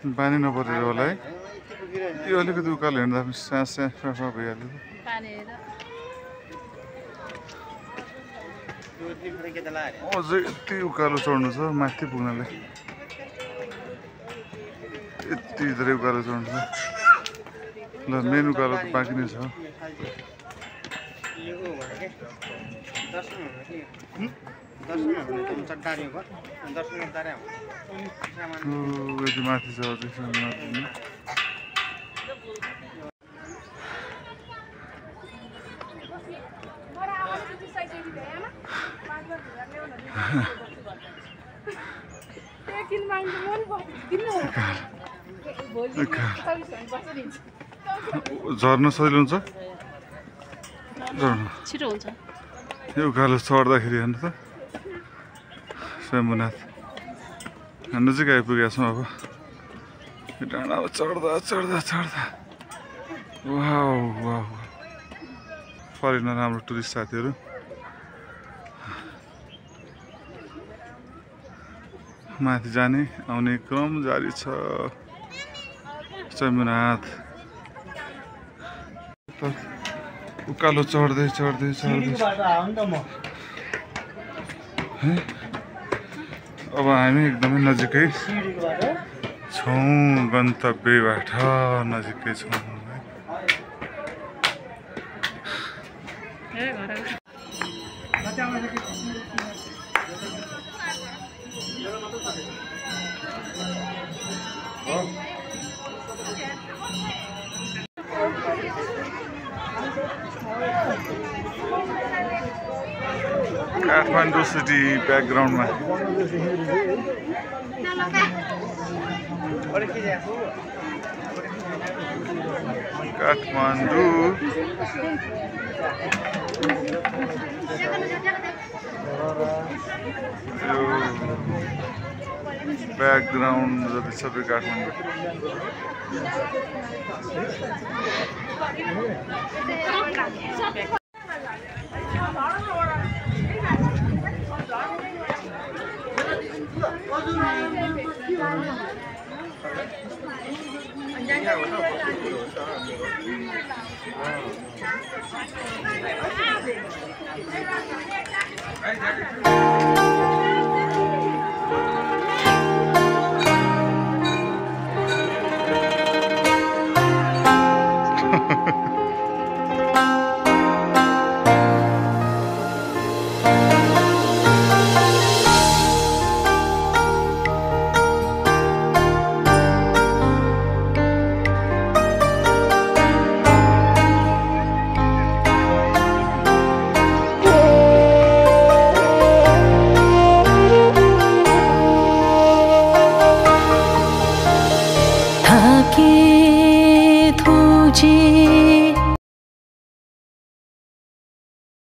पानी नपरेर होला है यो अलिकति उकालो हिँड्दा सास सास फाफा भइहाल्यो अझै यति उकालो चढ्नु छ माथि पुग्नलाई यति धेरै उकालो चढ्नु छ ल मेन उकालो त बाँकी नै छ यति माथि छ झर्न सजिलो हुन्छ छिटो हुन्छ यो उकालो चढ्दाखेरि हेर्नु त शम्भुनाथ नजिक आइपुगेका छौँ अब डाँडामा चढ्दा चढ्दा चढ्दा वाउ वाउ फरेनर हाम्रो टुरिस्ट साथीहरू माथि जाने आउने क्रम जारी छ शम्भुनाथ उकालो चढ्दै चढ्दै चढ्दै अब हामी एकदमै नजिकै छौँ गन्तव्यबाट नजिकै छौँ काठमाडौँ सिटी ब्याकग्राउन्डमा काठमाडौँ यो ब्याकग्राउन्ड जति सबै काठमाडौँ थाके तुझे